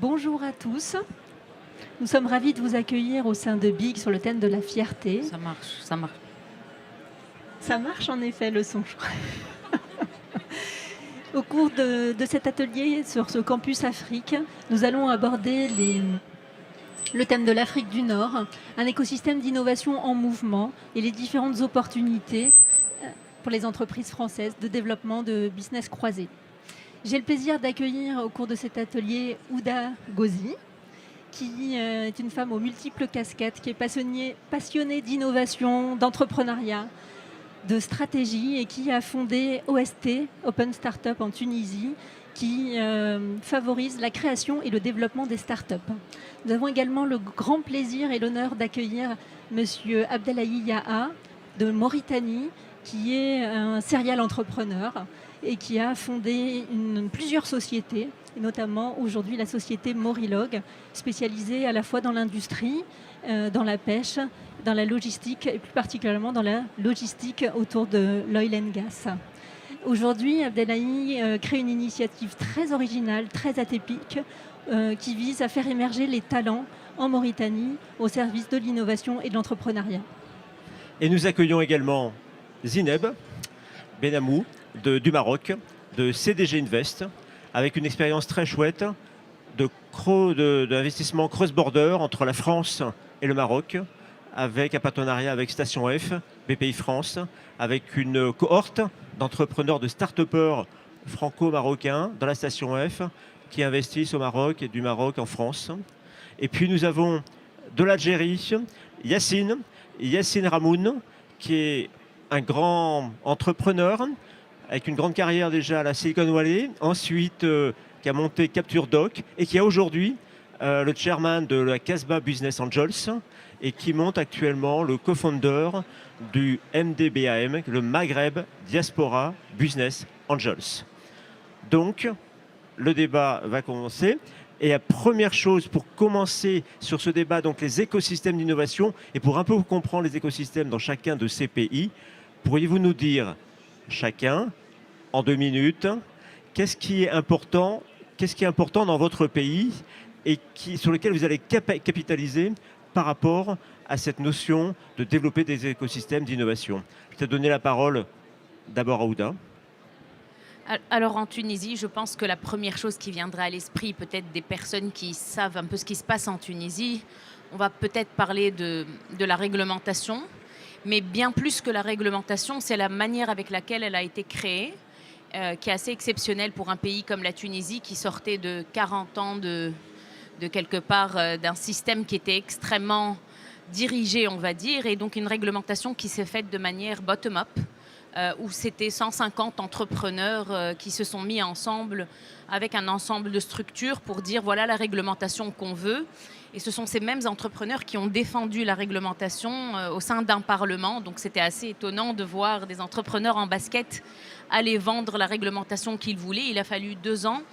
Bonjour à tous. Nous sommes ravis de vous accueillir au sein de BIG sur le thème de la fierté. Ça marche, ça marche. Ça marche en effet le son, je crois. Au cours de cet atelier sur ce campus Afrique, nous allons aborder le thème de l'Afrique du Nord, un écosystème d'innovation en mouvement et les différentes opportunités pour les entreprises françaises de développement de business croisé. J'ai le plaisir d'accueillir au cours de cet atelier Ouda Gauzy, qui est une femme aux multiples casquettes, qui est passionnée d'innovation, d'entrepreneuriat, de stratégie et qui a fondé OST, Open Startup en Tunisie, qui favorise la création et le développement des startups. Nous avons également le grand plaisir et l'honneur d'accueillir Monsieur Abdellahi Yaha de Mauritanie, qui est un serial entrepreneur et qui a fondé plusieurs sociétés, et notamment aujourd'hui la société Morilog, spécialisée à la fois dans l'industrie, dans la pêche, dans la logistique et plus particulièrement dans la logistique autour de l'oil and gas. Aujourd'hui, Abdellahi crée une initiative très originale, très atypique, qui vise à faire émerger les talents en Mauritanie au service de l'innovation et de l'entrepreneuriat. Et nous accueillons également Zineb Benamou du Maroc, de CDG Invest, avec une expérience très chouette d'investissement cross-border entre la France et le Maroc, avec un partenariat avec Station F, BPI France, avec une cohorte d'entrepreneurs, de start-upers franco-marocains dans la Station F qui investissent au Maroc et du Maroc en France. Et puis nous avons de l'Algérie, Yassine Ramoun, qui est un grand entrepreneur avec une grande carrière déjà à la Silicon Valley, ensuite qui a monté Capture Doc et qui est aujourd'hui le chairman de la Casbah Business Angels et qui monte actuellement le co-founder du MDBAM, le Maghreb Diaspora Business Angels. Donc, le débat va commencer. Et la première chose pour commencer sur ce débat, donc les écosystèmes d'innovation, et pour un peu comprendre les écosystèmes dans chacun de ces pays, pourriez-vous nous dire chacun, en 2 minutes, qu'est-ce qui est important dans votre pays et sur lequel vous allez capitaliser par rapport à cette notion de développer des écosystèmes d'innovation. Je vais te donner la parole d'abord à Ouda. Alors en Tunisie, je pense que la première chose qui viendra à l'esprit, peut-être des personnes qui savent un peu ce qui se passe en Tunisie, on va peut-être parler de la réglementation, mais bien plus que la réglementation, c'est la manière avec laquelle elle a été créée, qui est assez exceptionnelle pour un pays comme la Tunisie, qui sortait de 40 ans de quelque part d'un système qui était extrêmement dirigé, on va dire, et donc une réglementation qui s'est faite de manière bottom-up, où c'était 150 entrepreneurs qui se sont mis ensemble avec un ensemble de structures pour dire voilà la réglementation qu'on veut. Et ce sont ces mêmes entrepreneurs qui ont défendu la réglementation au sein d'un parlement. Donc c'était assez étonnant de voir des entrepreneurs en basket aller vendre la réglementation qu'ils voulaient. Il a fallu 2 ans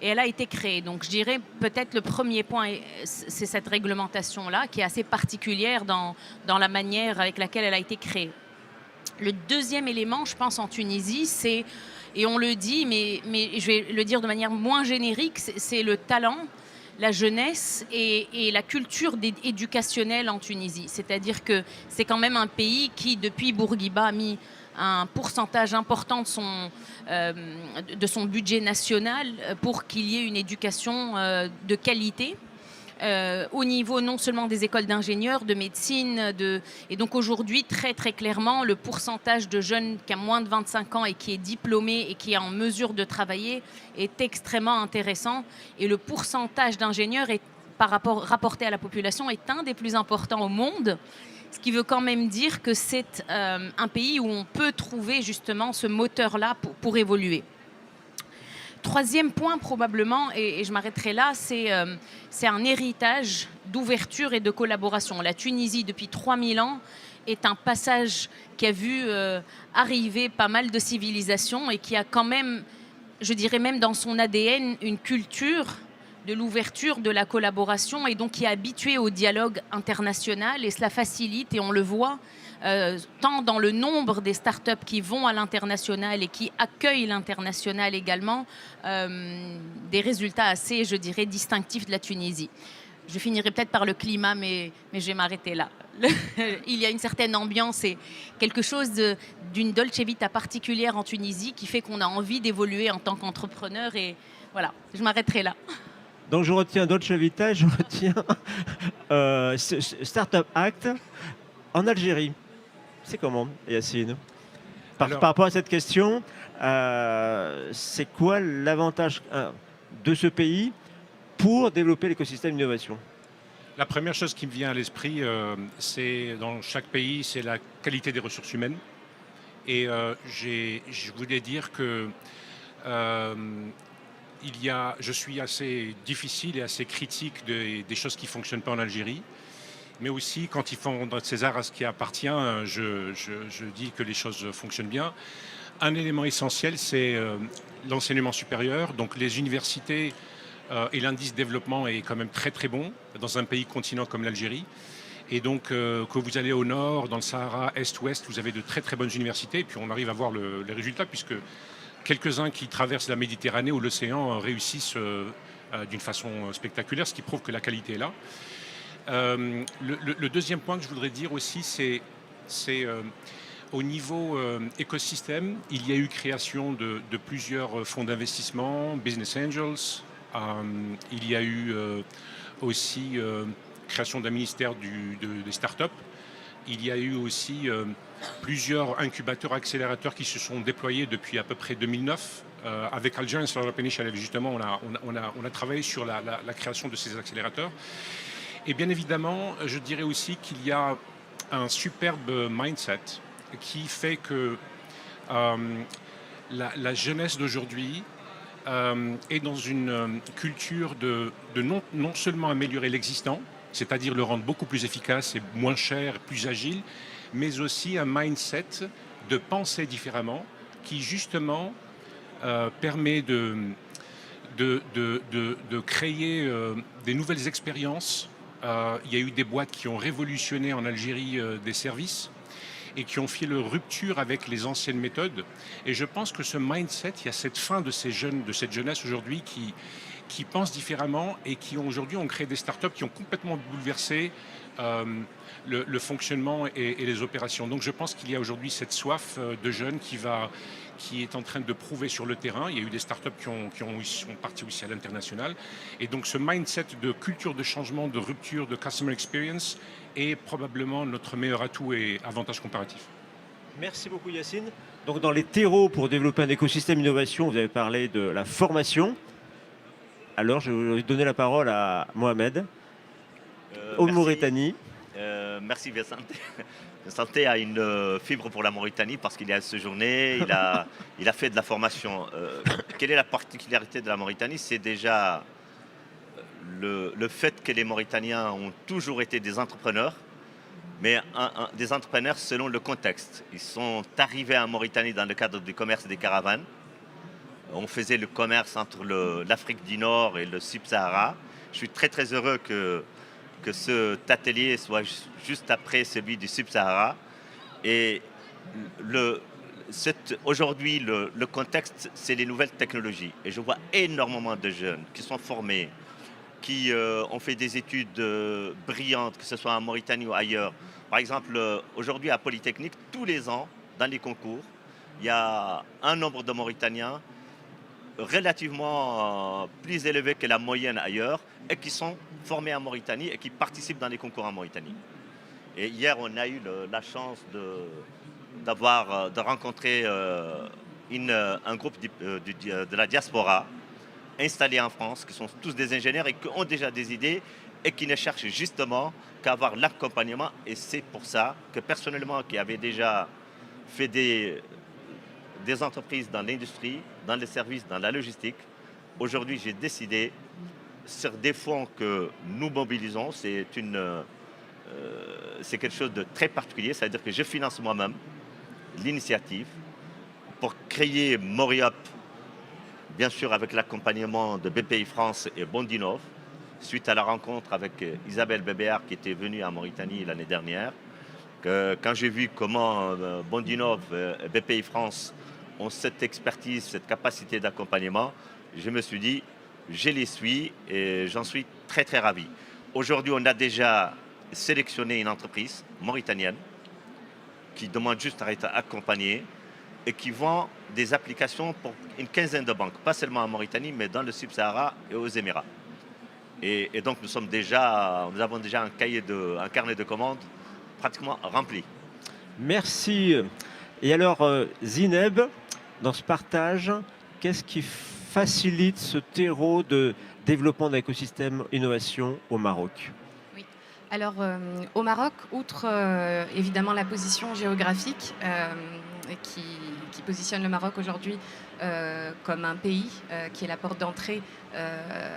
et elle a été créée. Donc je dirais peut-être le premier point, c'est cette réglementation-là qui est assez particulière dans la manière avec laquelle elle a été créée. Le deuxième élément, je pense, en Tunisie, c'est, et on le dit, mais je vais le dire de manière moins générique, c'est le talent, la jeunesse et la culture éducationnelle en Tunisie. C'est-à-dire que c'est quand même un pays qui, depuis Bourguiba, a mis un pourcentage important de son budget national pour qu'il y ait une éducation de qualité. Au niveau non seulement des écoles d'ingénieurs, de médecine, et donc aujourd'hui, très très clairement, le pourcentage de jeunes qui a moins de 25 ans et qui est diplômé et qui est en mesure de travailler est extrêmement intéressant. Et le pourcentage d'ingénieurs rapporté à la population est un des plus importants au monde. Ce qui veut quand même dire que c'est un pays où on peut trouver justement ce moteur-là pour évoluer. Troisième point probablement, et je m'arrêterai là, c'est un héritage d'ouverture et de collaboration. La Tunisie, depuis 3000 ans, est un passage qui a vu arriver pas mal de civilisations et qui a quand même, je dirais même dans son ADN, une culture de l'ouverture, de la collaboration, et donc qui est habitué au dialogue international, et cela facilite, et on le voit, tant dans le nombre des startups qui vont à l'international et qui accueillent l'international également, des résultats assez, je dirais, distinctifs de la Tunisie. Je finirai peut-être par le climat, mais je vais m'arrêter là. Il y a une certaine ambiance et quelque chose d'une dolce vita particulière en Tunisie qui fait qu'on a envie d'évoluer en tant qu'entrepreneur. Et voilà, je m'arrêterai là. Donc je retiens Dolce Vita, je retiens Startup Act en Algérie. C'est comment, Yacine? Par rapport à cette question, c'est quoi l'avantage de ce pays pour développer l'écosystème d'innovation? La première chose qui me vient à l'esprit, c'est dans chaque pays, c'est la qualité des ressources humaines. Et je voulais dire que je suis assez difficile et assez critique des choses qui ne fonctionnent pas en Algérie. Mais aussi, quand ils font de César à ce qui appartient, je dis que les choses fonctionnent bien. Un élément essentiel, c'est l'enseignement supérieur. Donc les universités et l'indice de développement est quand même très très bon dans un pays continent comme l'Algérie. Et donc que vous allez au nord, dans le Sahara, est-ouest, vous avez de très très bonnes universités. Et puis on arrive à voir les résultats, puisque quelques-uns qui traversent la Méditerranée ou l'océan réussissent d'une façon spectaculaire, ce qui prouve que la qualité est là. Le deuxième point que je voudrais dire aussi, c'est au niveau écosystème, il y a eu création de plusieurs fonds d'investissement, Business Angels. Il y a eu aussi création d'un ministère des startups. Il y a eu aussi plusieurs incubateurs, accélérateurs qui se sont déployés depuis à peu près 2009. Avec Algerian Startup Initiative, justement, on a travaillé sur la création de ces accélérateurs. Et bien évidemment, je dirais aussi qu'il y a un superbe mindset qui fait que la jeunesse d'aujourd'hui est dans une culture de non seulement améliorer l'existant, c'est-à-dire le rendre beaucoup plus efficace et moins cher, plus agile, mais aussi un mindset de penser différemment qui justement permet de créer des nouvelles expériences. Il y a eu des boîtes qui ont révolutionné en Algérie des services et qui ont fait leur rupture avec les anciennes méthodes. Et je pense que ce mindset, il y a cette fin de cette jeunesse aujourd'hui qui pensent différemment et qui aujourd'hui ont créé des startups qui ont complètement bouleversé le fonctionnement et les opérations. Donc je pense qu'il y a aujourd'hui cette soif de jeunes qui est en train de prouver sur le terrain. Il y a eu des startups qui sont partis aussi à l'international. Et donc ce mindset de culture de changement, de rupture, de customer experience est probablement notre meilleur atout et avantage comparatif. Merci beaucoup Yacine. Donc dans les terreaux pour développer un écosystème d'innovation, vous avez parlé de la formation. Alors je vais donner la parole à Mohamed, au Mauritanie. Merci Vincent. Vincent a une fibre pour la Mauritanie parce qu'il est à ce journée, il a fait de la formation. Quelle est la particularité de la Mauritanie? C'est déjà le fait que les Mauritaniens ont toujours été des entrepreneurs, mais des entrepreneurs selon le contexte. Ils sont arrivés en Mauritanie dans le cadre du commerce des caravanes. On faisait le commerce entre l'Afrique du Nord et le Sub-Sahara. Je suis très très heureux que cet atelier soit juste après celui du Sub-Sahara. Et aujourd'hui, le contexte, c'est les nouvelles technologies. Et je vois énormément de jeunes qui sont formés, qui ont fait des études brillantes, que ce soit en Mauritanie ou ailleurs. Par exemple, aujourd'hui à Polytechnique, tous les ans, dans les concours, il y a un nombre de Mauritaniens relativement plus élevé que la moyenne ailleurs et qui sont formés en Mauritanie et qui participent dans les concours en Mauritanie. Et hier, on a eu la chance de rencontrer un groupe de la diaspora installés en France, qui sont tous des ingénieurs et qui ont déjà des idées et qui ne cherchent justement qu'à avoir l'accompagnement. Et c'est pour ça que personnellement, qui avait déjà fait des entreprises dans l'industrie, dans les services, dans la logistique, aujourd'hui j'ai décidé, sur des fonds que nous mobilisons, c'est quelque chose de très particulier, c'est-à-dire que je finance moi-même l'initiative pour créer Moriop bien sûr avec l'accompagnement de BPI France et Bondinov, suite à la rencontre avec Isabelle Bébéar qui était venue à Mauritanie l'année dernière. Quand j'ai vu comment Bondinov et BPI France ont cette expertise, cette capacité d'accompagnement, je me suis dit, je les suis et j'en suis très très ravi. Aujourd'hui, on a déjà sélectionné une entreprise mauritanienne qui demande juste à être accompagnée et qui vend des applications pour une quinzaine de banques, pas seulement en Mauritanie, mais dans le Sub-Sahara et aux Émirats. Et donc nous avons déjà un carnet de commandes pratiquement rempli. Merci. Et alors, Zineb, dans ce partage, qu'est-ce qui facilite ce terreau de développement d'écosystème innovation au Maroc? Alors, au Maroc, outre évidemment la position géographique qui positionne le Maroc aujourd'hui comme un pays qui est la porte d'entrée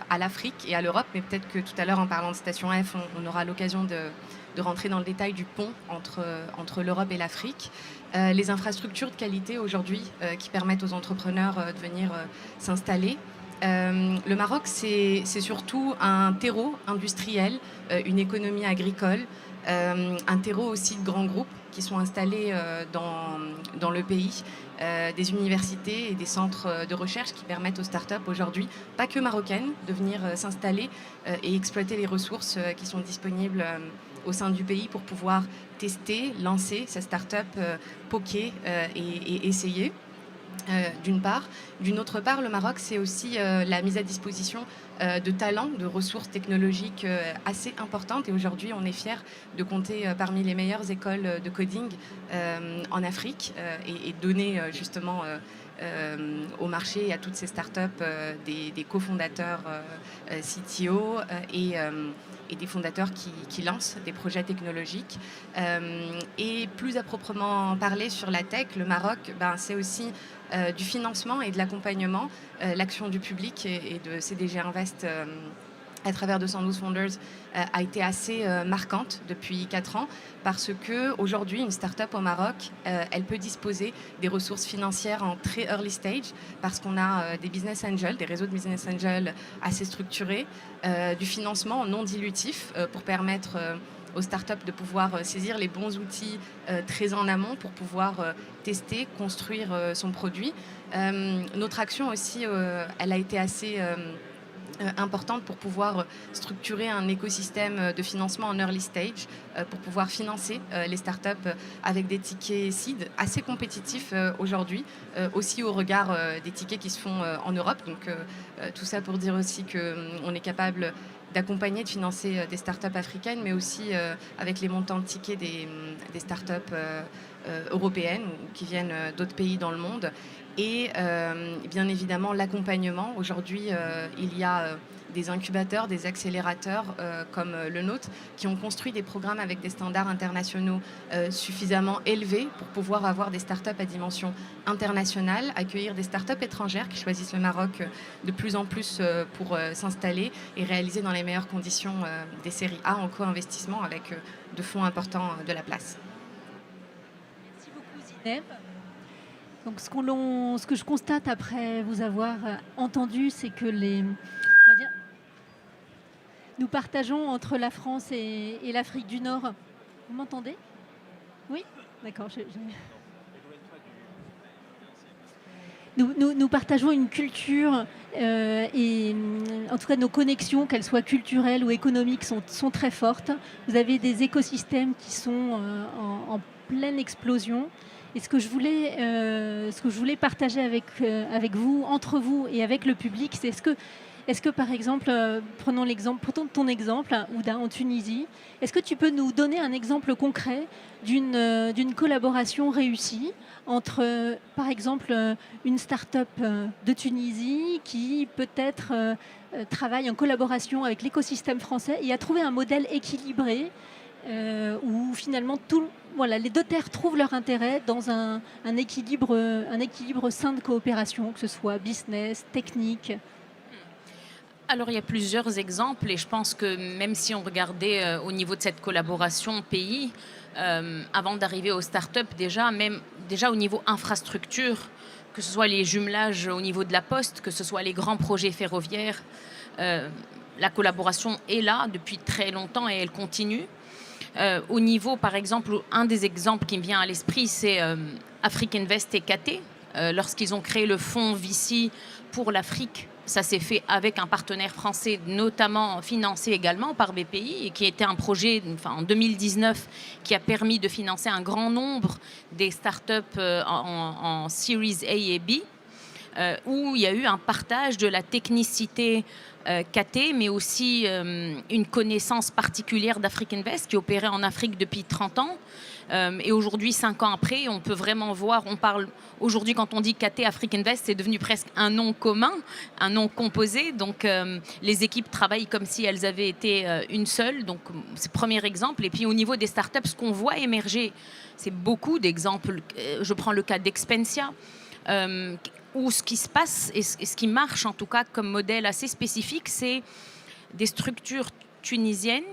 à l'Afrique et à l'Europe, mais peut-être que tout à l'heure, en parlant de Station F, on aura l'occasion de rentrer dans le détail du pont entre l'Europe et l'Afrique. Les infrastructures de qualité aujourd'hui qui permettent aux entrepreneurs de venir s'installer. Le Maroc, c'est surtout un terreau industriel, une économie agricole, un terreau aussi de grands groupes qui sont installés dans le pays, des universités et des centres de recherche qui permettent aux startups aujourd'hui, pas que marocaines, de venir s'installer et exploiter les ressources qui sont disponibles au sein du pays pour pouvoir tester, lancer sa startup, poker et essayer. D'une part. D'une autre part, le Maroc, c'est aussi la mise à disposition de talents, de ressources technologiques assez importantes. Et aujourd'hui, on est fiers de compter parmi les meilleures écoles de coding en Afrique et donner justement au marché et à toutes ces startups des cofondateurs CTO et des fondateurs qui lancent des projets technologiques. Et plus à proprement parler sur la tech, le Maroc, c'est aussi du financement et de l'accompagnement. L'action du public et de CDG Invest à travers 212 Founders a été assez marquante depuis 4 ans parce qu'aujourd'hui, une start-up au Maroc, elle peut disposer des ressources financières en très early stage parce qu'on a des business angels, des réseaux de business angels assez structurés, du financement non dilutif pour permettre aux startups de pouvoir saisir les bons outils très en amont pour pouvoir tester, construire son produit. Notre action aussi, elle a été assez importante pour pouvoir structurer un écosystème de financement en early stage pour pouvoir financer les startups avec des tickets seed assez compétitifs aujourd'hui, aussi au regard des tickets qui se font en Europe. Donc tout ça pour dire aussi qu'on est capable d'accompagner, de financer des startups africaines, mais aussi avec les montants de tickets des startups européennes ou qui viennent d'autres pays dans le monde. Et bien évidemment, l'accompagnement. Aujourd'hui, il y a des incubateurs, des accélérateurs comme le nôtre, qui ont construit des programmes avec des standards internationaux suffisamment élevés pour pouvoir avoir des startups à dimension internationale, accueillir des startups étrangères qui choisissent le Maroc de plus en plus pour s'installer et réaliser dans les meilleures conditions des séries A en co-investissement avec de fonds importants de la place. Merci beaucoup, Zineb. Donc, ce que je constate après vous avoir entendu, c'est que nous partageons entre la France et l'Afrique du Nord. Vous m'entendez? Oui? D'accord. Nous partageons une culture et en tout cas nos connexions, qu'elles soient culturelles ou économiques, sont très fortes. Vous avez des écosystèmes qui sont en pleine explosion. Et ce que je voulais partager avec vous, entre vous et avec le public, c'est est-ce que par exemple, prenons ton exemple, Ouda, en Tunisie, est-ce que tu peux nous donner un exemple concret d'une collaboration réussie entre, par exemple, une start-up de Tunisie qui peut-être travaille en collaboration avec l'écosystème français et a trouvé un modèle équilibré où finalement les deux terres trouvent leur intérêt dans un équilibre sain de coopération, que ce soit business, technique. Alors, il y a plusieurs exemples et je pense que même si on regardait au niveau de cette collaboration pays, avant d'arriver aux startups, déjà au niveau infrastructure, que ce soit les jumelages au niveau de la poste, que ce soit les grands projets ferroviaires. La collaboration est là depuis très longtemps et elle continue. Au niveau, par exemple, un des exemples qui me vient à l'esprit, c'est Afrique Invest et KT. Lorsqu'ils ont créé le fonds Vici pour l'Afrique, ça s'est fait avec un partenaire français, notamment financé également par BPI, et qui était un projet en 2019 qui a permis de financer un grand nombre des startups en Series A et B, où il y a eu un partage de la technicité KT, mais aussi une connaissance particulière d'Afrique Invest qui opérait en Afrique depuis 30 ans. Et aujourd'hui, 5 ans après, on peut vraiment voir, on parle aujourd'hui quand on dit KT Afrique Invest, c'est devenu presque un nom commun, un nom composé. Donc les équipes travaillent comme si elles avaient été une seule. Donc c'est le premier exemple. Et puis au niveau des startups, ce qu'on voit émerger, c'est beaucoup d'exemples. Je prends le cas d'Expensia. Où ce qui se passe et ce qui marche en tout cas comme modèle assez spécifique, c'est des structures tunisiennes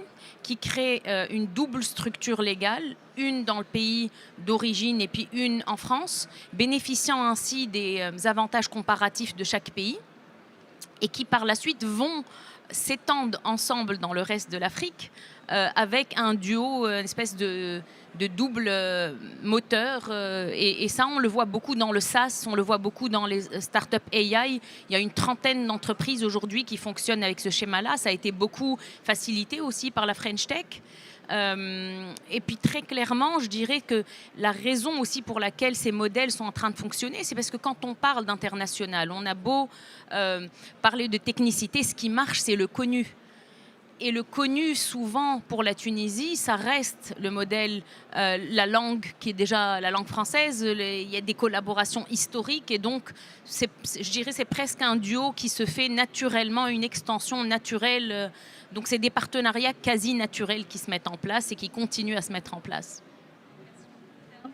qui créent une double structure légale, une dans le pays d'origine et puis une en France, bénéficiant ainsi des avantages comparatifs de chaque pays et qui par la suite vont s'étendre ensemble dans le reste de l'Afrique avec un duo, une espèce de double moteur. Et ça, on le voit beaucoup dans le SaaS, on le voit beaucoup dans les startups AI. Il y a une trentaine d'entreprises aujourd'hui qui fonctionnent avec ce schéma-là. Ça a été beaucoup facilité aussi par la French Tech. Et puis très clairement, je dirais que la raison aussi pour laquelle ces modèles sont en train de fonctionner, c'est parce que quand on parle d'international, on a beau parler de technicité, ce qui marche, c'est le connu. Et le connu, souvent, pour la Tunisie, ça reste le modèle, la langue qui est déjà la langue française. Il y a des collaborations historiques. Et donc, je dirais c'est presque un duo qui se fait naturellement, une extension naturelle. Donc, c'est des partenariats quasi naturels qui se mettent en place et qui continuent à se mettre en place. Je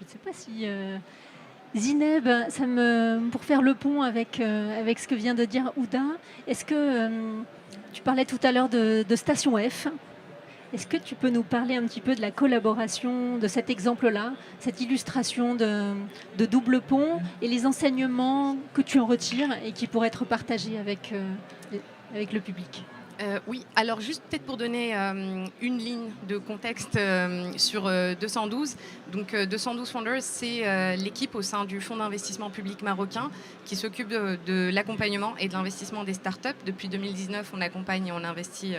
ne sais pas si... Zineb, pour faire le pont avec ce que vient de dire Ouda, est-ce que tu parlais tout à l'heure de Station F? Est-ce que tu peux nous parler un petit peu de la collaboration, de cet exemple-là, cette illustration de double pont et les enseignements que tu en retires et qui pourraient être partagés avec le public? Oui, alors juste peut-être pour donner une ligne de contexte sur 212. Donc 212 Founders, c'est l'équipe au sein du fonds d'investissement public marocain qui s'occupe de l'accompagnement et de l'investissement des startups. Depuis 2019, on accompagne et on investit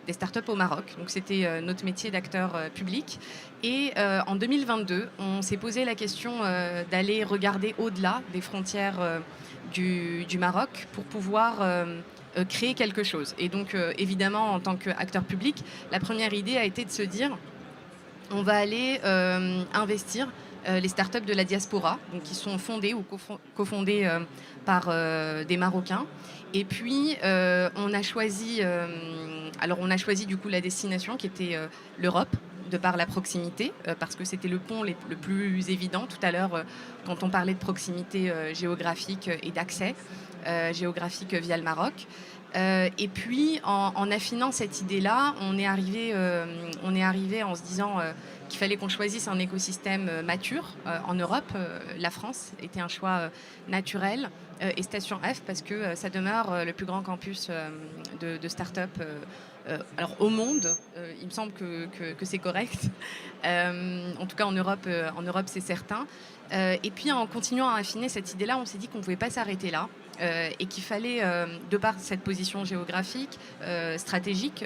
des startups au Maroc. Donc c'était notre métier d'acteur public. Et en 2022, on s'est posé la question d'aller regarder au-delà des frontières du Maroc pour pouvoir créer quelque chose. Et donc, évidemment, en tant qu'acteur public, la première idée a été de se dire, on va aller investir les startups de la diaspora, donc qui sont fondées ou cofondées par des Marocains. Et puis, on a choisi du coup la destination qui était l'Europe, de par la proximité, parce que c'était le pont le plus évident. Tout à l'heure, quand on parlait de proximité géographique et d'accès géographique via le Maroc. Et puis, en affinant cette idée-là, on est arrivé en se disant qu'il fallait qu'on choisisse un écosystème mature en Europe. La France était un choix naturel. Et Station F, parce que ça demeure le plus grand campus de start-up alors au monde. Il me semble que c'est correct. En tout cas, en Europe c'est certain. Et puis, en continuant à affiner cette idée-là, on s'est dit qu'on ne pouvait pas s'arrêter là. Et qu'il fallait, de par cette position géographique, stratégique,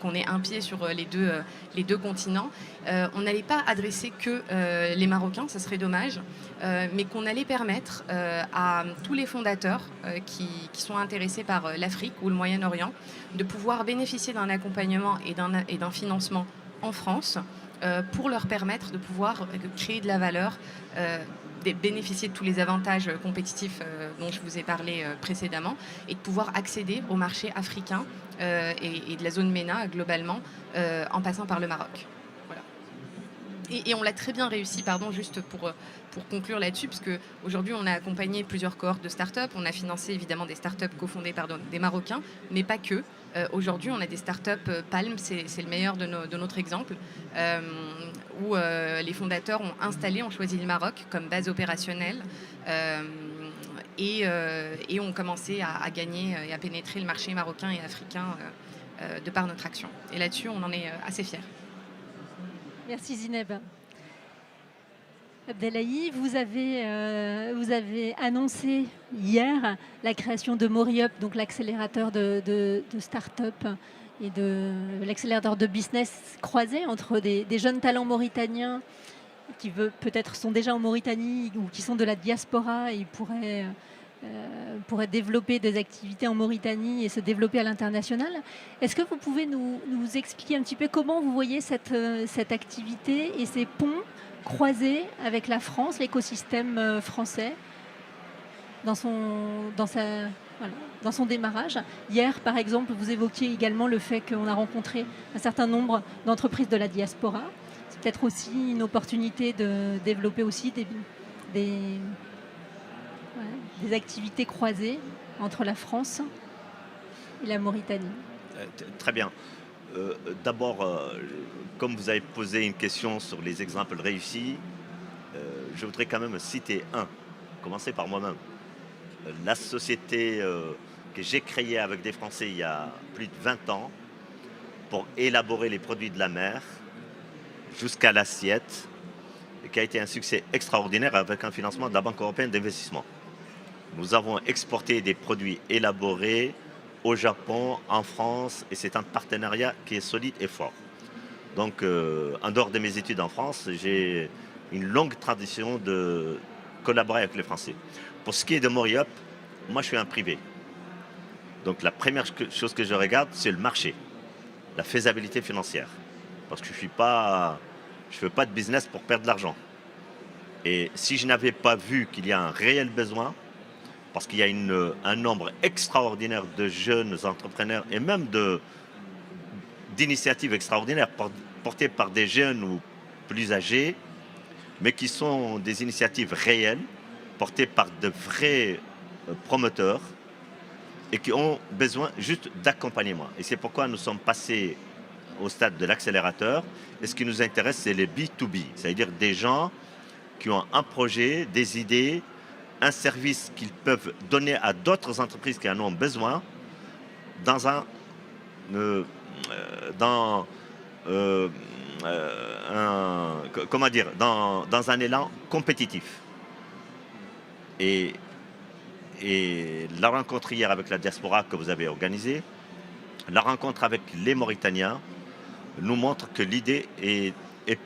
qu'on ait un pied sur les deux continents, on n'allait pas adresser que les Marocains, ça serait dommage, mais qu'on allait permettre à tous les fondateurs qui sont intéressés par l'Afrique ou le Moyen-Orient de pouvoir bénéficier d'un accompagnement et d'un financement en France pour leur permettre de pouvoir créer de la valeur, bénéficier de tous les avantages compétitifs dont je vous ai parlé précédemment et de pouvoir accéder au marché africain et de la zone MENA globalement en passant par le Maroc. Voilà. Et on l'a très bien réussi, pardon, juste pour conclure là-dessus, parce qu'aujourd'hui, on a accompagné plusieurs cohortes de startups. On a financé évidemment des startups cofondées par des Marocains, mais pas que. Aujourd'hui, on a des startups Palm, c'est le meilleur de notre exemple, où les fondateurs ont choisi le Maroc comme base opérationnelle et ont commencé à gagner et à pénétrer le marché marocain et africain de par notre action. Et là-dessus, on en est assez fiers. Merci Zineb. Abdelhaï, vous avez annoncé hier la création de Moriup, donc l'accélérateur de start-up et de l'accélérateur de business croisé entre des jeunes talents mauritaniens qui peut-être sont déjà en Mauritanie ou qui sont de la diaspora et pourraient développer des activités en Mauritanie et se développer à l'international. Est-ce que vous pouvez nous expliquer un petit peu comment vous voyez cette activité et ces ponts croisés avec la France, l'écosystème français, dans son démarrage? Hier, par exemple, vous évoquiez également le fait qu'on a rencontré un certain nombre d'entreprises de la diaspora. C'est peut-être aussi une opportunité de développer aussi des activités croisées entre la France et la Mauritanie. Très bien. D'abord, comme vous avez posé une question sur les exemples réussis, je voudrais quand même citer commencer par moi-même. La société que j'ai créée avec des Français il y a plus de 20 ans pour élaborer les produits de la mer jusqu'à l'assiette, et qui a été un succès extraordinaire avec un financement de la Banque européenne d'investissement. Nous avons exporté des produits élaborés au Japon, en France, et c'est un partenariat qui est solide et fort. Donc, en dehors de mes études en France, j'ai une longue tradition de collaborer avec les Français. Pour ce qui est de Moriup, moi je suis un privé. Donc la première chose que je regarde, c'est le marché, la faisabilité financière. Parce que je ne fais pas de business pour perdre de l'argent. Et si je n'avais pas vu qu'il y a un réel besoin, parce qu'il y a un nombre extraordinaire de jeunes entrepreneurs et même d'initiatives extraordinaires portées par des jeunes ou plus âgés, mais qui sont des initiatives réelles, portées par de vrais promoteurs et qui ont besoin juste d'accompagnement. Et c'est pourquoi nous sommes passés au stade de l'accélérateur. Et ce qui nous intéresse, c'est les B2B, c'est-à-dire des gens qui ont un projet, des idées, un service qu'ils peuvent donner à d'autres entreprises qui en ont besoin dans un élan compétitif. Et la rencontre hier avec la diaspora que vous avez organisée, la rencontre avec les Mauritaniens nous montre que l'idée est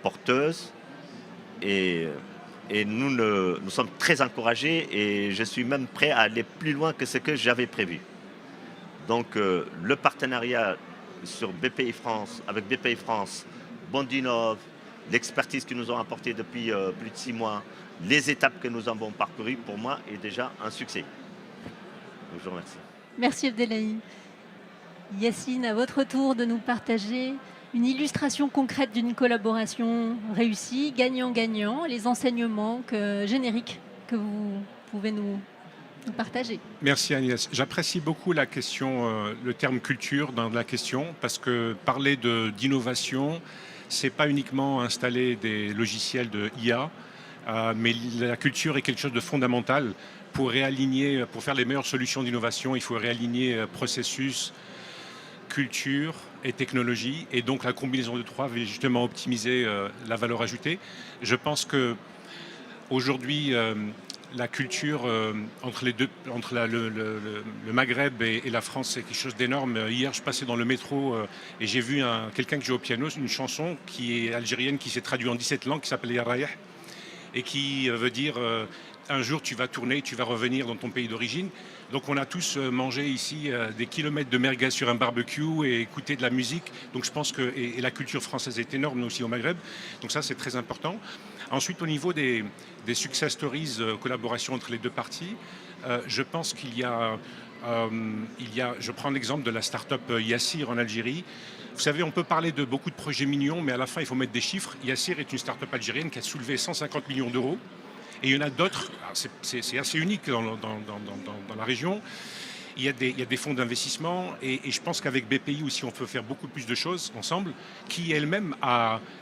porteuse et nous sommes très encouragés et je suis même prêt à aller plus loin que ce que j'avais prévu. Donc le partenariat avec BPI France, Bondinov, l'expertise qu'ils nous ont apportée depuis plus de 6 mois, les étapes que nous avons parcourues, pour moi, est déjà un succès. Je vous remercie. Merci Abdelhaï. Yacine, à votre tour de nous partager une illustration concrète d'une collaboration réussie, gagnant-gagnant, les enseignements génériques que vous pouvez nous partager. Merci Agnès. J'apprécie beaucoup la question, le terme culture dans la question, parce que parler d'innovation, c'est pas uniquement installer des logiciels de IA, mais la culture est quelque chose de fondamental pour réaligner, pour faire les meilleures solutions d'innovation. Il faut réaligner processus, culture et technologie, et donc la combinaison de trois va justement optimiser la valeur ajoutée. Je pense que aujourd'hui la culture entre les deux, le Maghreb et la France, c'est quelque chose d'énorme. Hier, je passais dans le métro et j'ai vu quelqu'un qui joue au piano, une chanson qui est algérienne, qui s'est traduite en 17 langues, qui s'appelle Ya Rayah, et qui veut dire un jour tu vas tourner, tu vas revenir dans ton pays d'origine. Donc on a tous mangé ici des kilomètres de merguez sur un barbecue et écouté de la musique. Donc je pense que et la culture française est énorme aussi au Maghreb. Donc ça c'est très important. Ensuite au niveau des success stories, collaboration entre les deux parties, Je pense je prends l'exemple de la start-up Yassir en Algérie. Vous savez, on peut parler de beaucoup de projets mignons, mais à la fin, il faut mettre des chiffres. Yassir est une start-up algérienne qui a soulevé 150 millions d'euros. Et il y en a d'autres, c'est assez unique dans la région. Il y a des fonds d'investissement et je pense qu'avec BPI aussi, on peut faire beaucoup plus de choses ensemble, qui elle-même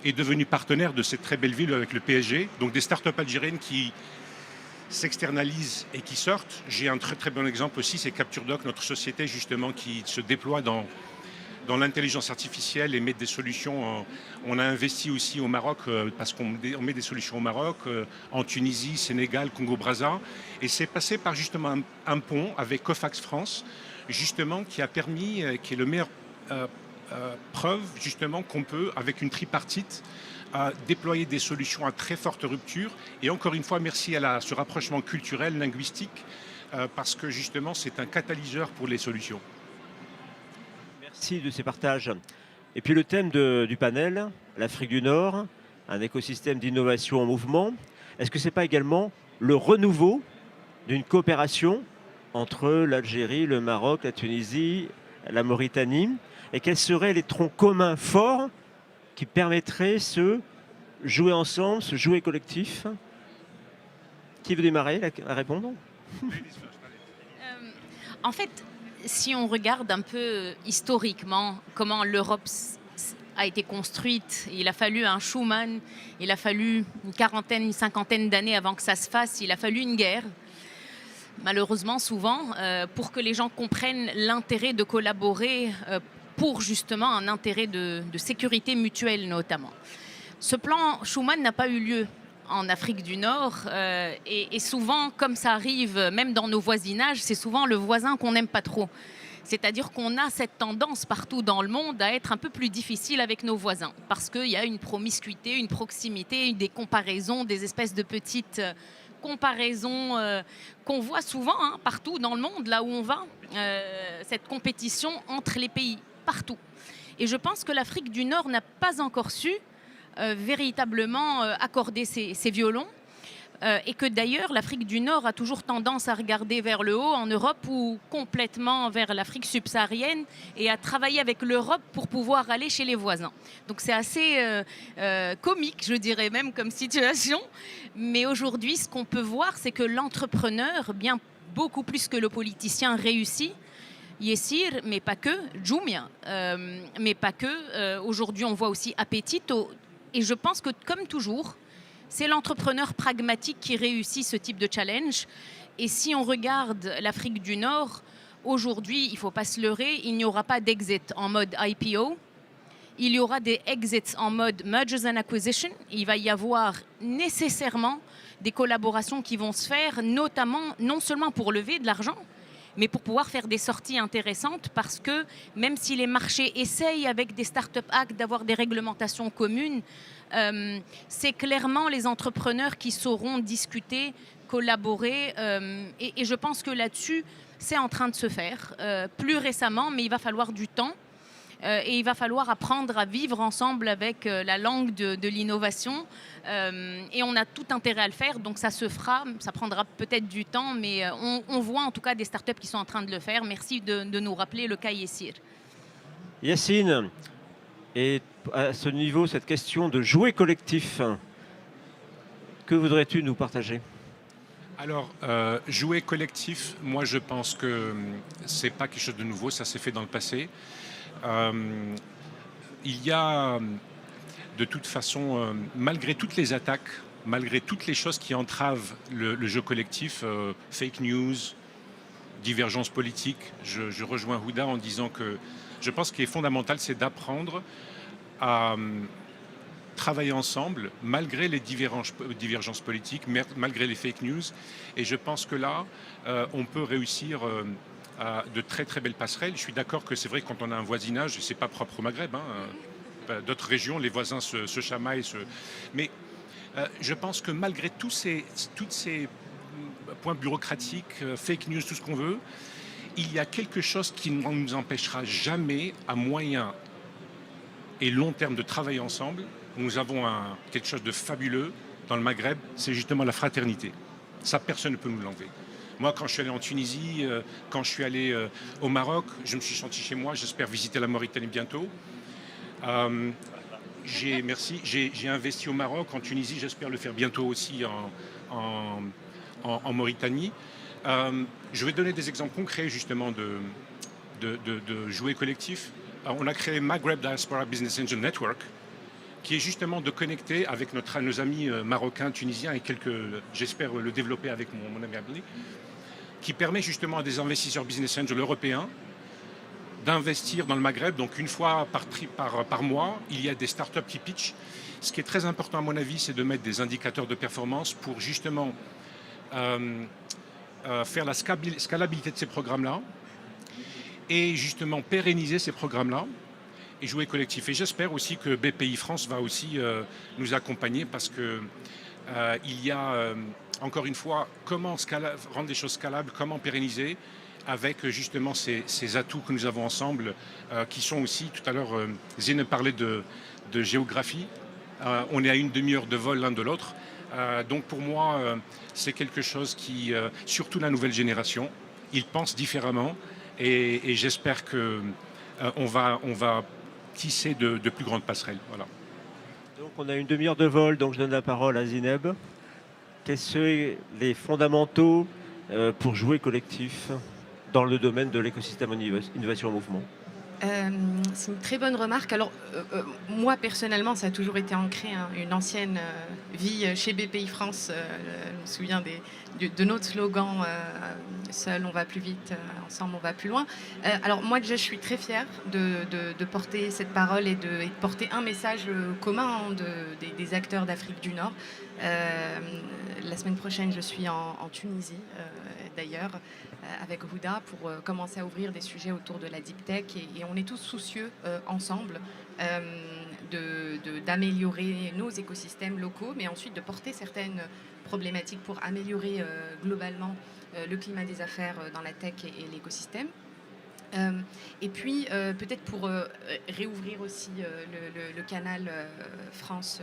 est devenue partenaire de cette très belle ville avec le PSG. Donc des start-up algériennes qui s'externalisent et qui sortent. J'ai un très très bon exemple aussi, c'est CaptureDoc, notre société justement qui se déploie dans l'intelligence artificielle et met des solutions. On a investi aussi au Maroc parce qu'on met des solutions au Maroc, en Tunisie, Sénégal, Congo-Brazza. Et c'est passé par justement un pont avec Cofax France, justement qui a permis, qui est le meilleur preuve justement qu'on peut, avec une tripartite, déployer des solutions à très forte rupture. Et encore une fois, merci à ce rapprochement culturel, linguistique, parce que justement c'est un catalyseur pour les solutions. Merci de ces partages. Et puis le thème du panel, l'Afrique du Nord, un écosystème d'innovation en mouvement. Est-ce que ce n'est pas également le renouveau d'une coopération entre l'Algérie, le Maroc, la Tunisie, la Mauritanie? Et quels seraient les troncs communs forts qui permettraient ce jouer ensemble, ce jouer collectif? Qui veut démarrer à répondre? En fait, si on regarde un peu historiquement comment l'Europe a été construite, il a fallu un Schuman, il a fallu une quarantaine, une cinquantaine d'années avant que ça se fasse, il a fallu une guerre. Malheureusement, souvent, pour que les gens comprennent l'intérêt de collaborer pour justement un intérêt de sécurité mutuelle notamment. Ce plan Schuman n'a pas eu lieu en Afrique du Nord et souvent, comme ça arrive même dans nos voisinages, c'est souvent le voisin qu'on n'aime pas trop. C'est-à-dire qu'on a cette tendance partout dans le monde à être un peu plus difficile avec nos voisins parce qu'il y a une promiscuité, une proximité, des comparaisons, des espèces de petites comparaisons qu'on voit souvent partout dans le monde, là où on va, cette compétition entre les pays, partout. Et je pense que l'Afrique du Nord n'a pas encore su véritablement accorder ses violons et que d'ailleurs l'Afrique du Nord a toujours tendance à regarder vers le haut en Europe ou complètement vers l'Afrique subsaharienne et à travailler avec l'Europe pour pouvoir aller chez les voisins. Donc c'est assez comique, je dirais même, comme situation. Mais aujourd'hui, ce qu'on peut voir, c'est que l'entrepreneur, bien beaucoup plus que le politicien, réussit. Yassir, mais pas que, Jumia, mais pas que. Aujourd'hui, on voit aussi Appetito. Et je pense que, comme toujours, c'est l'entrepreneur pragmatique qui réussit ce type de challenge. Et si on regarde l'Afrique du Nord, aujourd'hui, il ne faut pas se leurrer, il n'y aura pas d'exit en mode IPO. Il y aura des exits en mode mergers and acquisition. Il va y avoir nécessairement des collaborations qui vont se faire, notamment, non seulement pour lever de l'argent, mais pour pouvoir faire des sorties intéressantes parce que même si les marchés essayent avec des Startup Acts d'avoir des réglementations communes, c'est clairement les entrepreneurs qui sauront discuter, collaborer et je pense que là-dessus, c'est en train de se faire plus récemment, mais il va falloir du temps. Et il va falloir apprendre à vivre ensemble avec la langue de l'innovation. Et on a tout intérêt à le faire, donc ça se fera. Ça prendra peut-être du temps, mais on voit en tout cas des startups qui sont en train de le faire. Merci de nous rappeler le cas Yassir. Yacine, et à ce niveau, cette question de jouer collectif, que voudrais-tu nous partager ? Alors, jouer collectif, moi je pense que c'est pas quelque chose de nouveau, ça s'est fait dans le passé. Il y a de toute façon, malgré toutes les attaques, malgré toutes les choses qui entravent le jeu collectif, fake news, divergence politique, je rejoins Houda en disant que je pense qu'il est fondamental, c'est d'apprendre à travailler ensemble, malgré les divergences politiques, malgré les fake news. Et je pense que là, on peut réussir de très très belles passerelles. Je suis d'accord que c'est vrai que quand on a un voisinage, et c'est pas propre au Maghreb, d'autres régions, les voisins se chamaillent. Mais je pense que malgré tous ces points bureaucratiques, fake news, tout ce qu'on veut, il y a quelque chose qui ne nous empêchera jamais, à moyen et long terme, de travailler ensemble. Nous avons quelque chose de fabuleux dans le Maghreb, c'est justement la fraternité. Ça, personne ne peut nous l'enlever. Moi, quand je suis allé en Tunisie, quand je suis allé au Maroc, je me suis senti chez moi. J'espère visiter la Mauritanie bientôt. Euh, j'ai investi au Maroc, en Tunisie, j'espère le faire bientôt aussi en, en Mauritanie. Je vais donner des exemples concrets justement de jouets collectifs. On a créé Maghreb Diaspora Business Angel Network, qui est justement de connecter avec nos amis marocains, tunisiens et j'espère le développer avec mon ami Abdel, qui permet justement à des investisseurs business angels européens d'investir dans le Maghreb. Donc une fois par mois, il y a des startups qui pitchent. Ce qui est très important à mon avis, c'est de mettre des indicateurs de performance pour justement faire la scalabilité de ces programmes-là et justement pérenniser ces programmes-là et jouer collectif. Et j'espère aussi que BPI France va aussi nous accompagner parce que il y a encore une fois comment rendre des choses scalables, comment pérenniser avec justement ces atouts que nous avons ensemble qui sont aussi, tout à l'heure Zine parlait de géographie, on est à une demi-heure de vol l'un de l'autre, donc pour moi c'est quelque chose qui, surtout la nouvelle génération, ils pensent différemment et j'espère que on va tisser de plus grandes passerelles. Voilà. Donc on a une demi-heure de vol, donc je donne la parole à Zineb. Quels sont les fondamentaux pour jouer collectif dans le domaine de l'écosystème innovation en mouvement? C'est une très bonne remarque. Alors, moi, personnellement, ça a toujours été ancré, hein, une ancienne vie chez BPI France. Je me souviens de notre slogan seul, on va plus vite, ensemble, on va plus loin. Alors, moi, déjà, je suis très fière de porter cette parole et de porter un message commun hein, des acteurs d'Afrique du Nord. La semaine prochaine, je suis en Tunisie, d'ailleurs, avec Houda pour commencer à ouvrir des sujets autour de la deep tech et on est tous soucieux ensemble d'améliorer nos écosystèmes locaux, mais ensuite de porter certaines problématiques pour améliorer globalement le climat des affaires dans la tech et l'écosystème. Et puis peut-être pour réouvrir aussi le canal France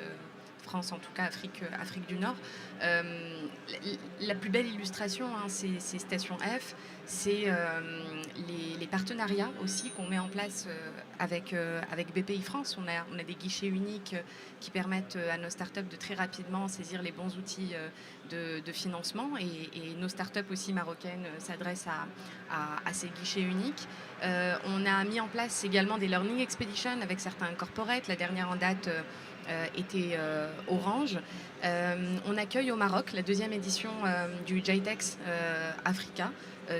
en tout cas Afrique du Nord. La plus belle illustration, hein, c'est Station F, c'est les partenariats aussi qu'on met en place avec BPI France. On a des guichets uniques qui permettent à nos startups de très rapidement saisir les bons outils de financement et nos startups aussi marocaines s'adressent à ces guichets uniques. On a mis en place également des learning expeditions avec certains corporates. La dernière en date était Orange. On accueille au Maroc la deuxième édition du JITEX Africa.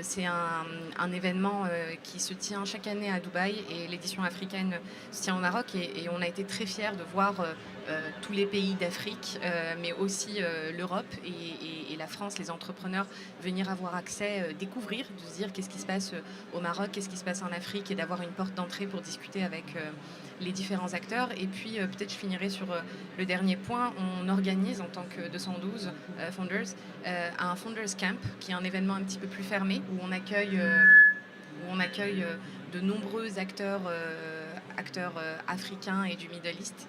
C'est un événement qui se tient chaque année à Dubaï et l'édition africaine se tient au Maroc et on a été très fiers de voir tous les pays d'Afrique, mais aussi l'Europe et la France, les entrepreneurs venir avoir accès, découvrir, de se dire qu'est-ce qui se passe au Maroc, qu'est-ce qui se passe en Afrique et d'avoir une porte d'entrée pour discuter avec les différents acteurs. Et puis peut-être je finirai sur le dernier point. On organise en tant que 212 Founders un Founders Camp qui est un événement un petit peu plus fermé où on accueille de nombreux acteurs africains et du Middle East.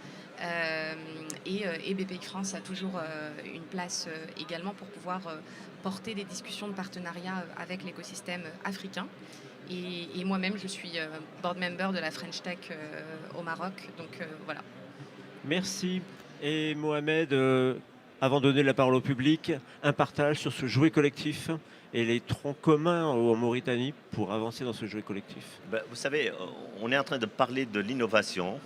Et BPI France a toujours une place également pour pouvoir porter des discussions de partenariat avec l'écosystème africain. Et moi-même, je suis board member de la French Tech au Maroc. Donc voilà. Merci. Et Mohamed, avant de donner la parole au public, un partage sur ce jouet collectif et les troncs communs en Mauritanie pour avancer dans ce jouet collectif. Vous savez, on est en train de parler de l'innovation.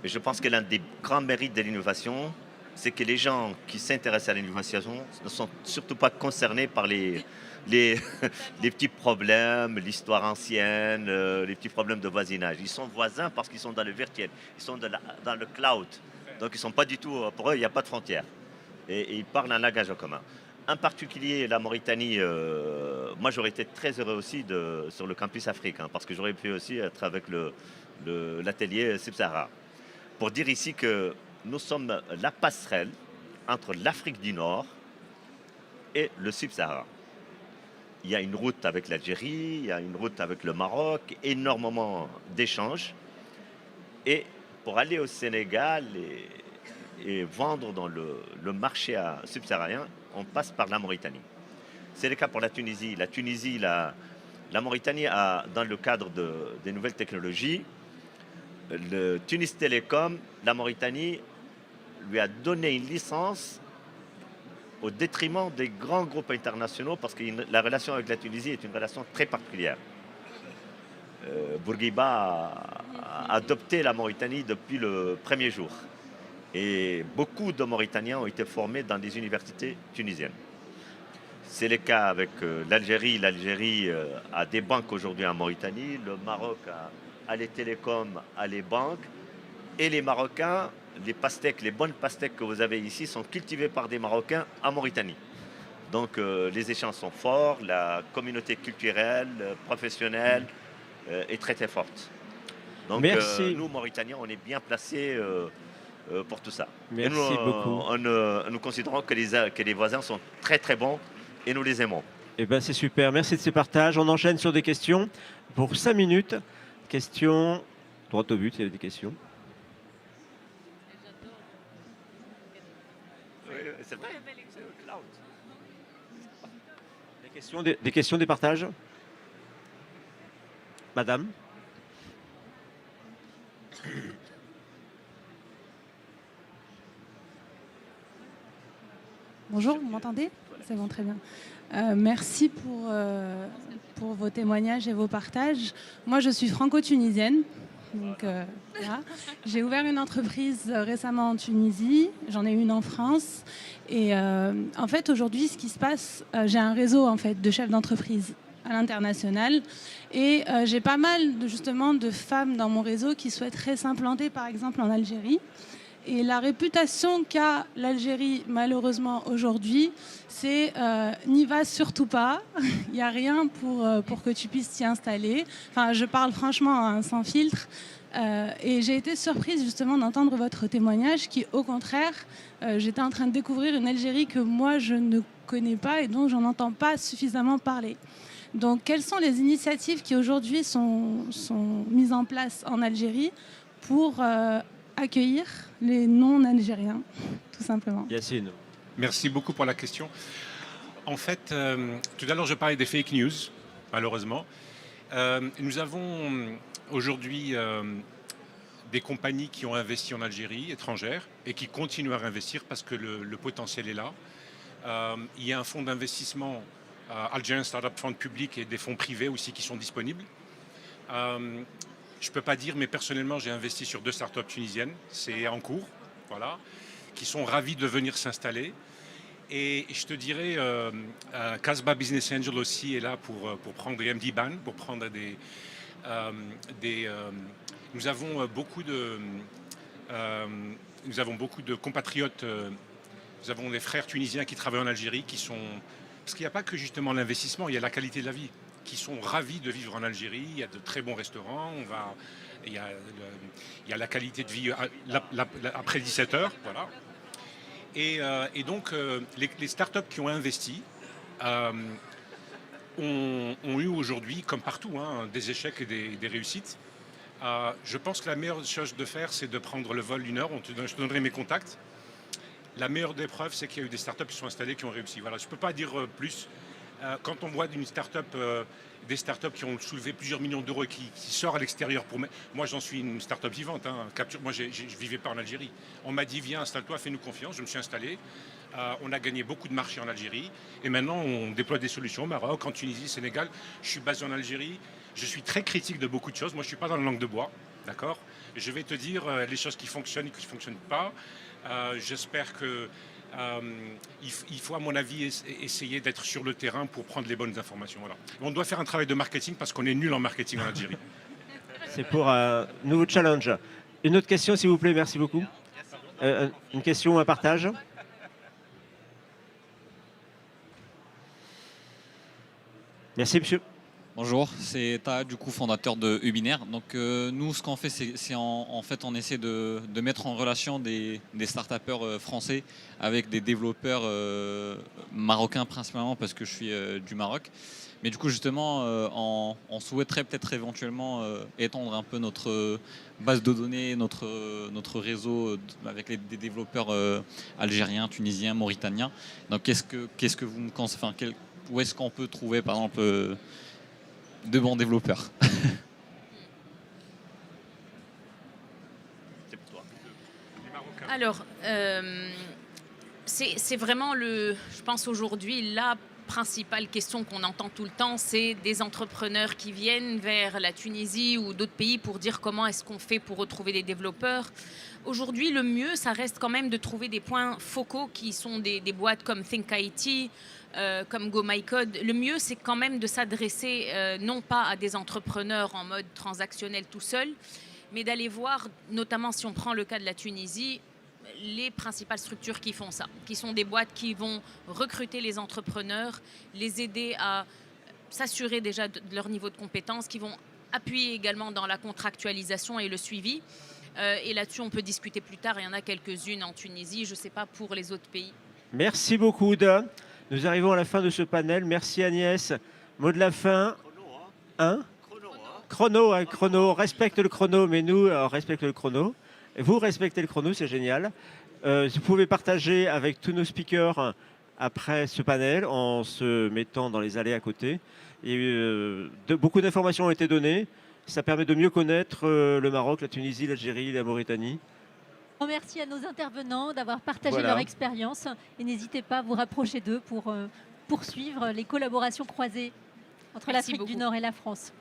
Mais je pense que l'un des grands mérites de l'innovation, c'est que les gens qui s'intéressent à l'innovation ne sont surtout pas concernés par les petits problèmes, l'histoire ancienne, les petits problèmes de voisinage. Ils sont voisins parce qu'ils sont dans le virtuel, ils sont dans le cloud. Donc ils ne sont pas du tout, pour eux, il n'y a pas de frontières. Et ils parlent un langage en commun. En particulier, la Mauritanie, moi j'aurais été très heureux aussi sur le campus Afrique, hein, parce que j'aurais pu aussi être avec l'atelier Sub-Sahara. Pour dire ici que nous sommes la passerelle entre l'Afrique du Nord et le Sub-Sahara. Il y a une route avec l'Algérie, il y a une route avec le Maroc, énormément d'échanges. Et pour aller au Sénégal et vendre dans le marché subsaharien, on passe par la Mauritanie. C'est le cas pour la Tunisie. La Tunisie, la Mauritanie a, dans le cadre des nouvelles technologies, le Tunis Télécom, la Mauritanie lui a donné une licence au détriment des grands groupes internationaux parce que la relation avec la Tunisie est une relation très particulière. Bourguiba a adopté la Mauritanie depuis le premier jour. Et beaucoup de Mauritaniens ont été formés dans des universités tunisiennes. C'est le cas avec l'Algérie. L'Algérie a des banques aujourd'hui en Mauritanie. Le Maroc a les télécoms, a les banques. Et les Marocains, les pastèques, les bonnes pastèques que vous avez ici sont cultivées par des Marocains en Mauritanie. Donc les échanges sont forts, la communauté culturelle, professionnelle est très très forte. Donc nous, Mauritaniens, on est bien placés pour tout ça. Merci et beaucoup. Nous considérons que les voisins sont très très bons et nous les aimons. Eh ben, c'est super, merci de ces partages. On enchaîne sur des questions pour 5 minutes. Questions, droit au but, il y a des questions. C'est vrai. Des questions, des partages. Madame. Bonjour, vous m'entendez? C'est bon, très bien. Merci pour vos témoignages et vos partages. Moi, je suis franco-tunisienne. Donc, voilà. J'ai ouvert une entreprise récemment en Tunisie. J'en ai une en France. Et en fait, aujourd'hui, ce qui se passe, j'ai un réseau en fait, de chefs d'entreprise à l'international. Et j'ai pas mal justement de femmes dans mon réseau qui souhaiteraient s'implanter, par exemple, en Algérie. Et la réputation qu'a l'Algérie, malheureusement, aujourd'hui, c'est n'y va surtout pas. Il n'y a rien pour que tu puisses t'y installer. Enfin, je parle franchement, hein, sans filtre. Et j'ai été surprise, justement, d'entendre votre témoignage qui, au contraire, j'étais en train de découvrir une Algérie que moi, je ne connais pas et dont j'en entends pas suffisamment parler. Donc, quelles sont les initiatives qui, aujourd'hui, sont mises en place en Algérie pour accueillir les non-algériens, tout simplement. Yacine. Merci beaucoup pour la question. En fait, tout à l'heure, je parlais des fake news, malheureusement. Nous avons aujourd'hui des compagnies qui ont investi en Algérie, étrangères, et qui continuent à investir parce que le potentiel est là. Il y a un fonds d'investissement, Algerian Startup Fund public, et des fonds privés aussi qui sont disponibles. Je ne peux pas dire, mais personnellement, j'ai investi sur 2 startups tunisiennes. C'est en cours, voilà, qui sont ravis de venir s'installer. Et je te dirais, Casbah Business Angel aussi est là pour prendre des MD Ban, pour prendre nous avons beaucoup de compatriotes. Nous avons des frères tunisiens qui travaillent en Algérie, qui sont... Parce qu'il n'y a pas que justement l'investissement, il y a la qualité de la vie, qui sont ravis de vivre en Algérie. Il y a de très bons restaurants, il y a la qualité de vie après 17 heures, voilà. Et donc, les startups qui ont investi ont eu aujourd'hui, comme partout, hein, des échecs et des réussites. Je pense que la meilleure chose de faire, c'est de prendre le vol 1 heure. Je te donnerai mes contacts. La meilleure des preuves, c'est qu'il y a eu des startups qui sont installées, qui ont réussi. Voilà, je ne peux pas dire plus. Quand on voit des startups qui ont soulevé plusieurs millions d'euros et qui sortent à l'extérieur pour... Moi, j'en suis une startup vivante. Hein, moi, je ne vivais pas en Algérie. On m'a dit, viens, installe-toi, fais-nous confiance. Je me suis installé. On a gagné beaucoup de marchés en Algérie. Et maintenant, on déploie des solutions au Maroc, en Tunisie, Sénégal. Je suis basé en Algérie. Je suis très critique de beaucoup de choses. Moi, je ne suis pas dans la langue de bois. D'accord ? Je vais te dire les choses qui fonctionnent et qui ne fonctionnent pas. J'espère que... il faut, à mon avis, essayer d'être sur le terrain pour prendre les bonnes informations. Voilà. On doit faire un travail de marketing parce qu'on est nul en marketing en Algérie. C'est pour un nouveau challenge. Une autre question, s'il vous plaît, merci beaucoup. Une question, un partage. Merci, monsieur. Bonjour, c'est Ta, du coup fondateur de Ubinaire. Donc nous, ce qu'on fait, c'est en fait on essaie de mettre en relation des start-upers français avec des développeurs marocains principalement parce que je suis du Maroc. Mais du coup justement, on souhaiterait peut-être éventuellement étendre un peu notre base de données, notre réseau avec des développeurs algériens, tunisiens, mauritaniens. Donc qu'est-ce que vous me conseillez, où est-ce qu'on peut trouver, par exemple, de bons développeurs. C'est pour toi. Alors, c'est vraiment, je pense aujourd'hui, la principale question qu'on entend tout le temps, c'est des entrepreneurs qui viennent vers la Tunisie ou d'autres pays pour dire comment est-ce qu'on fait pour retrouver des développeurs. Aujourd'hui, le mieux, ça reste quand même de trouver des points focaux qui sont des boîtes comme ThinkIT, comme GoMyCode. Le mieux, c'est quand même de s'adresser non pas à des entrepreneurs en mode transactionnel tout seul, mais d'aller voir, notamment si on prend le cas de la Tunisie, les principales structures qui font ça, qui sont des boîtes qui vont recruter les entrepreneurs, les aider à s'assurer déjà de leur niveau de compétence, qui vont appuyer également dans la contractualisation et le suivi. Et là-dessus, on peut discuter plus tard. Il y en a quelques-unes en Tunisie, je ne sais pas pour les autres pays. Merci beaucoup, Ouda. Nous arrivons à la fin de ce panel. Merci Agnès. Mot de la fin. Chrono, chrono. Respecte le chrono, mais nous, respecte le chrono. Vous respectez le chrono, c'est génial. Vous pouvez partager avec tous nos speakers après ce panel en se mettant dans les allées à côté. Et, beaucoup d'informations ont été données. Ça permet de mieux connaître le Maroc, la Tunisie, l'Algérie, la Mauritanie. Merci à nos intervenants d'avoir partagé Voilà. leur expérience et n'hésitez pas à vous rapprocher d'eux pour poursuivre les collaborations croisées entre Merci l'Afrique du beaucoup. Nord et la France.